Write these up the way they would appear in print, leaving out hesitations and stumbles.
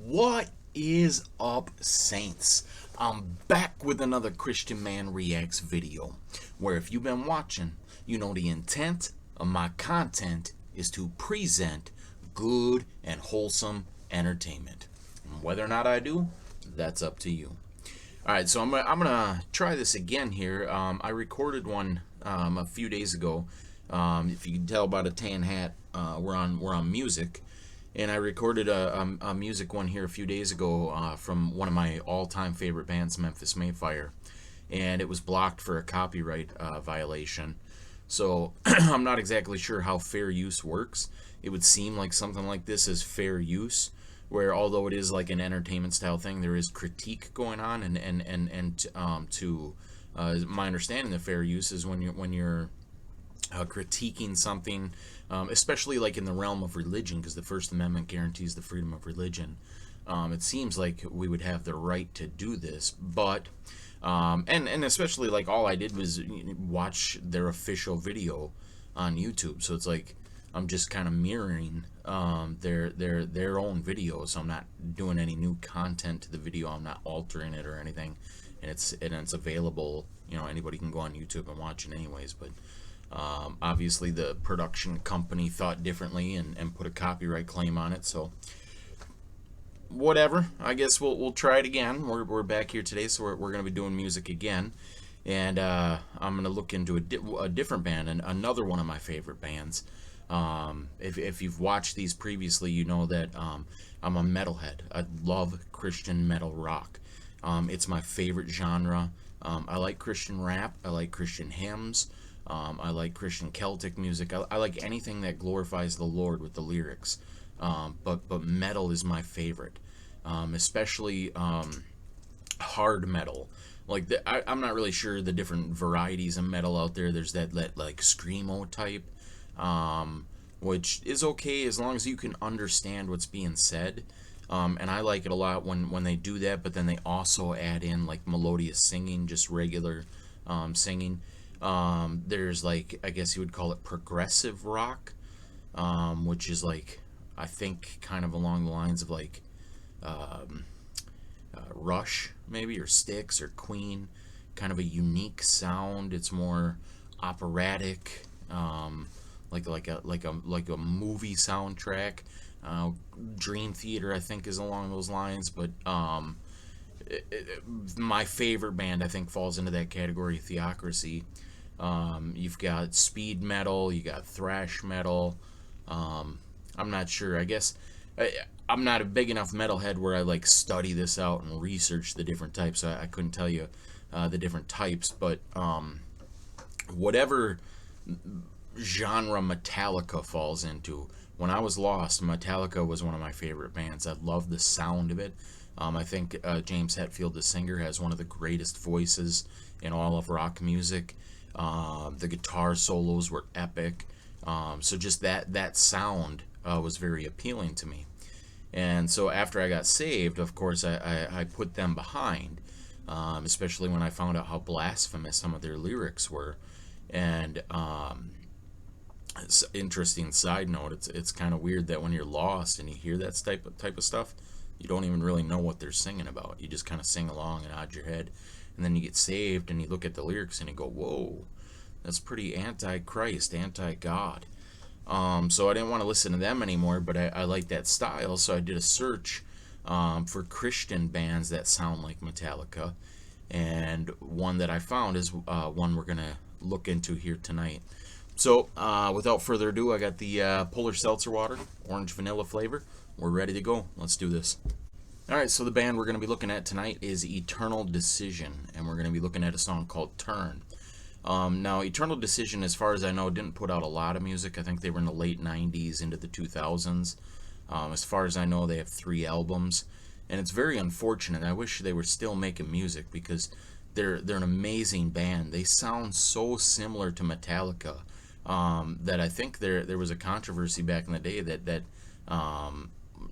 What is up, Saints? I'm back with another Christian Man Reacts video, where if you've been watching, you know the intent of my content is to present good and wholesome entertainment. And whether or not I do, that's up to you. Alright, so I'm gonna try this again here. I recorded one a few days ago. If you can tell by the tan hat, we're on music. And I recorded a music one here a few days ago from one of my all-time favorite bands, Memphis Mayfire, and it was blocked for a copyright violation. So I'm not exactly sure how fair use works. It would seem like something like this is fair use, where although it is like an entertainment style thing, there is critique going on, and to my understanding of fair use is when you're critiquing something, especially like in the realm of religion, because the First Amendment guarantees the freedom of religion. It seems like we would have the right to do this, but and especially like all I did was watch their official video on YouTube, so it's like I'm just kind of mirroring their own video, so I'm not doing any new content to the video. I'm not altering it or anything, and it's available. You know, anybody can go on YouTube and watch it anyways, but obviously the production company thought differently and put a copyright claim on it, so whatever. I guess we'll try it again. We're back here today, so we're going to be doing music again, and I'm going to look into a different band, and another one of my favorite bands. If you've watched these previously, you know that I'm a metalhead. I love Christian metal rock. It's my favorite genre. I like Christian rap. I like Christian hymns. I like Christian Celtic music. I like anything that glorifies the Lord with the lyrics. But metal is my favorite, especially hard metal. Like I'm not really sure the different varieties of metal out there. There's that like screamo type, which is okay as long as you can understand what's being said. And I like it a lot when they do that, but then they also add in like melodious singing, just regular singing. There's like, I guess you would call it progressive rock, which is like, I think kind of along the lines of like Rush maybe, or Styx, or Queen. Kind of a unique sound. It's more operatic, like a movie soundtrack. Dream Theater, I think, is along those lines, but my favorite band, I think, falls into that category, Theocracy. You've got speed metal, you got thrash metal. I'm not sure. I guess I'm not a big enough metalhead where I like study this out and research the different types. I couldn't tell you the different types, but whatever genre Metallica falls into. When I was lost, Metallica was one of my favorite bands. I love the sound of it. I think James Hetfield, the singer, has one of the greatest voices in all of rock music. The guitar solos were epic. So just that sound was very appealing to me. And so after I got saved, of course, I put them behind, especially when I found out how blasphemous some of their lyrics were. And it's an interesting side note. It's kind of weird that when you're lost and you hear that type of stuff, you don't even really know what they're singing about. You just kind of sing along and nod your head, and then you get saved and you look at the lyrics and you go, "Whoa, that's pretty anti-Christ, anti-God." So I didn't want to listen to them anymore, but I like that style, so I did a search for Christian bands that sound like Metallica, and one that I found is one we're gonna look into here tonight. So, without further ado, I got the Polar Seltzer Water, orange vanilla flavor. We're ready to go. Let's do this. Alright, so the band we're going to be looking at tonight is Eternal Decision, and we're going to be looking at a song called Turn. Now, Eternal Decision, as far as I know, didn't put out a lot of music. I think they were in the late 90s into the 2000s. As far as I know, they have 3 albums, and it's very unfortunate. I wish they were still making music, because they're an amazing band. They sound so similar to Metallica. That I think there was a controversy back in the day that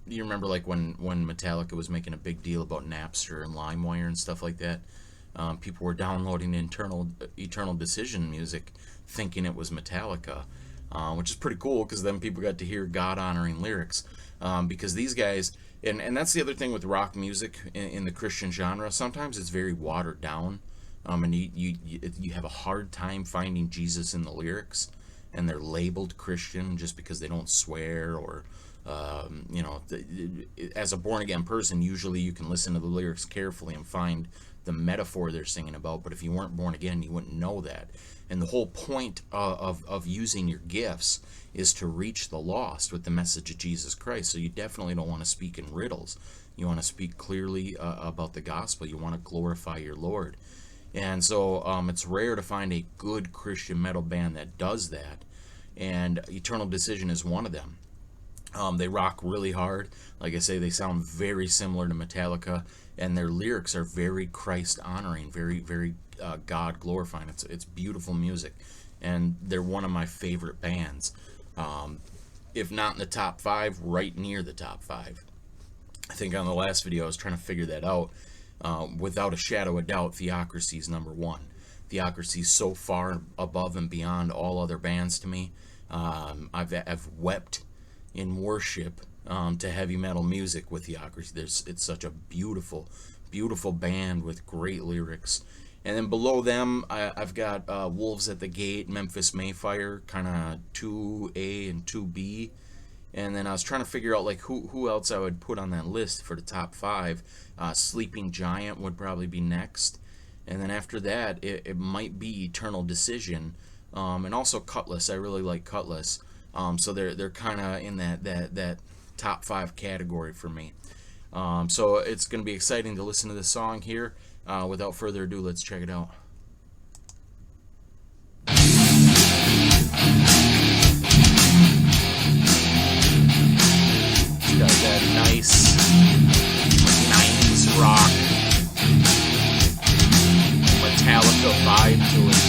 you remember, like when Metallica was making a big deal about Napster and LimeWire and stuff like that. People were downloading Eternal Decision music thinking it was Metallica. which is pretty cool because then people got to hear God honoring lyrics. Because these guys, and that's the other thing with rock music in the Christian genre. Sometimes it's very watered down, and you have a hard time finding Jesus in the lyrics, and they're labeled Christian just because they don't swear or. As a born again person, usually you can listen to the lyrics carefully and find the metaphor they're singing about. But if you weren't born again, you wouldn't know that. And the whole point of using your gifts is to reach the lost with the message of Jesus Christ. So you definitely don't want to speak in riddles. You want to speak clearly about the gospel. You want to glorify your Lord. And so it's rare to find a good Christian metal band that does that. And Eternal Decision is one of them. They rock really hard. Like I say, they sound very similar to Metallica, and their lyrics are very Christ-honoring, very, very God-glorifying. It's beautiful music, and they're one of my favorite bands. If not in the top 5, right near the top 5. I think on the last video I was trying to figure that out. Without a shadow of doubt, Theocracy is number 1. Theocracy is so far above and beyond all other bands to me. I've wept in worship to heavy metal music with Theocracy. It's such a beautiful, beautiful band with great lyrics. And then below them, I've got Wolves at the Gate, Memphis Mayfire, kind of 2A and 2B. And then I was trying to figure out like who else I would put on that list for the top 5. Sleeping Giant would probably be next. And then after that, it might be Eternal Decision. And also Cutlass. I really like Cutlass. So they're kind of in that top 5 category for me. So it's going to be exciting to listen to this song here. Without further ado, let's check it out. It's got that nice 90s rock Metallica vibe to it.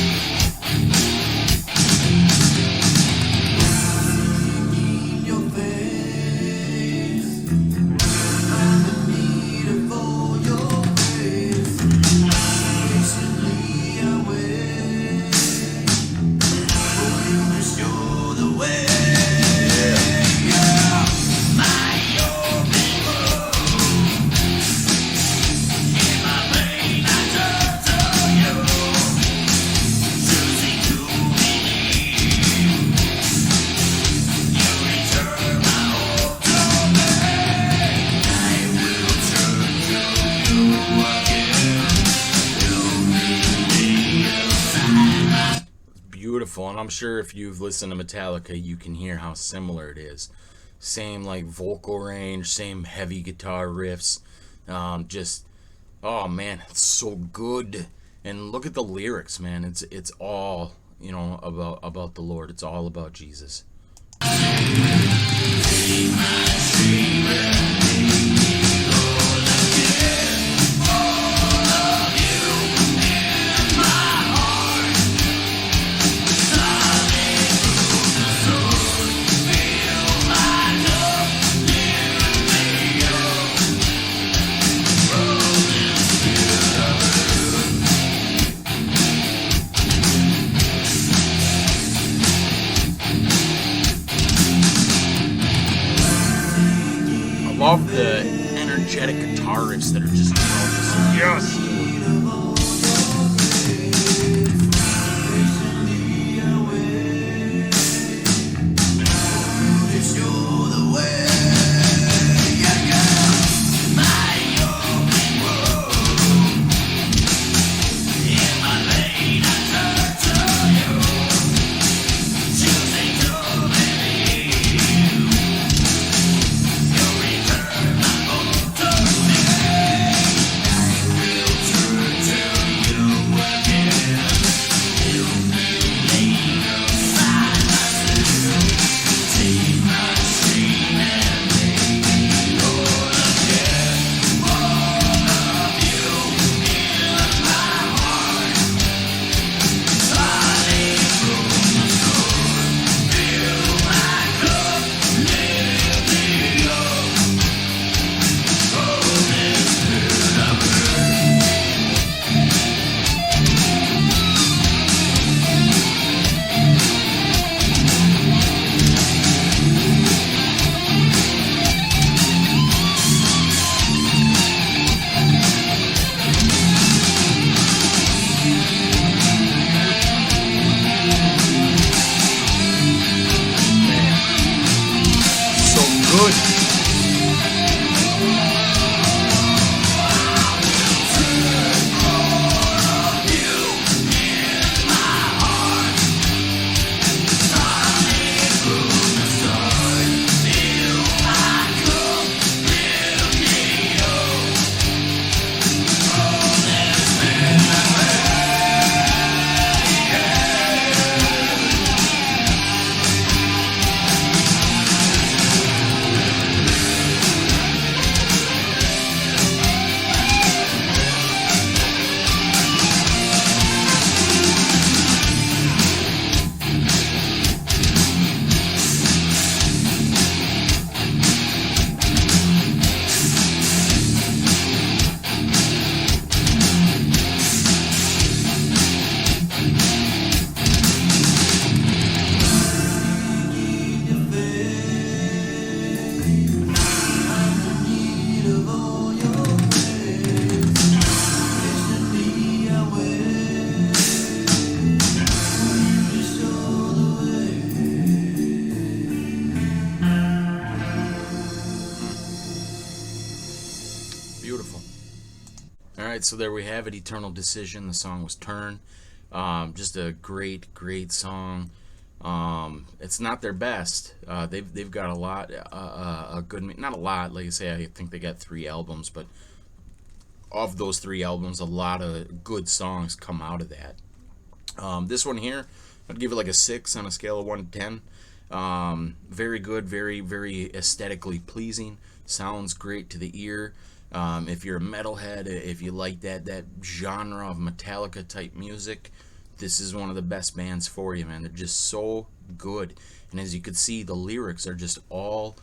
Beautiful, and I'm sure if you've listened to Metallica, you can hear how similar it is. Same like vocal range, same heavy guitar riffs. Oh man, it's so good. And look at the lyrics, man. It's all about the Lord. It's all about Jesus. Love the energetic guitar riffs that are just yes. good. Beautiful. All right, so there we have it. Eternal Decision. The song was Turn. Just a great, great song. It's not their best. They've got a lot, a good, not a lot. Like I say, I think they got 3 albums, but of those 3 albums, a lot of good songs come out of that. This one here, I'd give it like a 6 on a scale of 1 to 10. Very good, very, very aesthetically pleasing. Sounds great to the ear. If you're a metalhead, if you like that genre of Metallica type music, this is one of the best bands for you, man. They're just so good. And as you can see, the lyrics are just all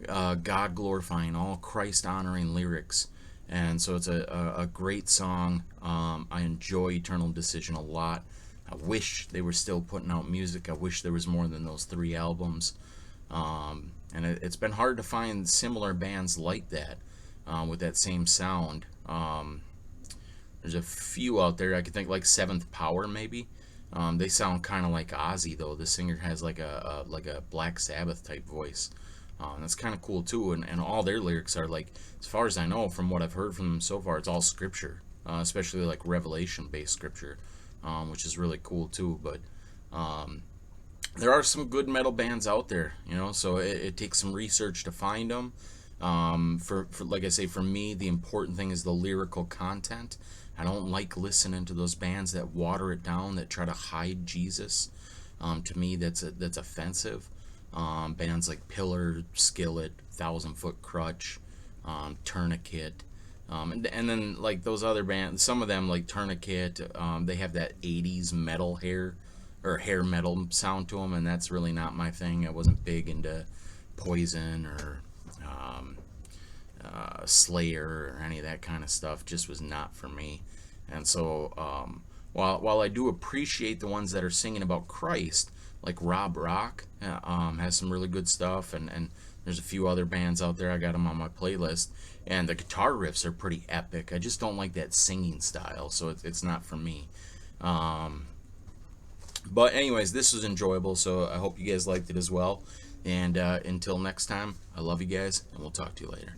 God glorifying, all Christ honoring lyrics. And so it's a great song. I enjoy Eternal Decision a lot. I wish they were still putting out music. I wish there was more than those 3 albums. And it's been hard to find similar bands like that. With that same sound. There's a few out there. I could think like Seventh Power maybe. They sound kind of like Ozzy though. The singer has like a Black Sabbath type voice. That's kind of cool too. And all their lyrics are like, as far as I know, from what I've heard from them so far, it's all scripture, especially like Revelation based scripture, which is really cool too. But there are some good metal bands out there, you know. So it takes some research to find them. For like I say, for me, the important thing is the lyrical content. I don't like listening to those bands that water it down, that try to hide Jesus. To me, that's offensive. Bands like Pillar, Skillet, 1,000 Foot Crutch, Tourniquet, and then like those other bands, some of them like Tourniquet, they have that 80s metal hair metal sound to them, and that's really not my thing. I wasn't big into Poison or Slayer or any of that kind of stuff. Just was not for me. And so while I do appreciate the ones that are singing about Christ, like Rob Rock has some really good stuff, and there's a few other bands out there. I got them on my playlist, and the guitar riffs are pretty epic. I just don't like that singing style, so it's not for me. But anyways, this was enjoyable, so I hope you guys liked it as well. And until next time, I love you guys, and we'll talk to you later.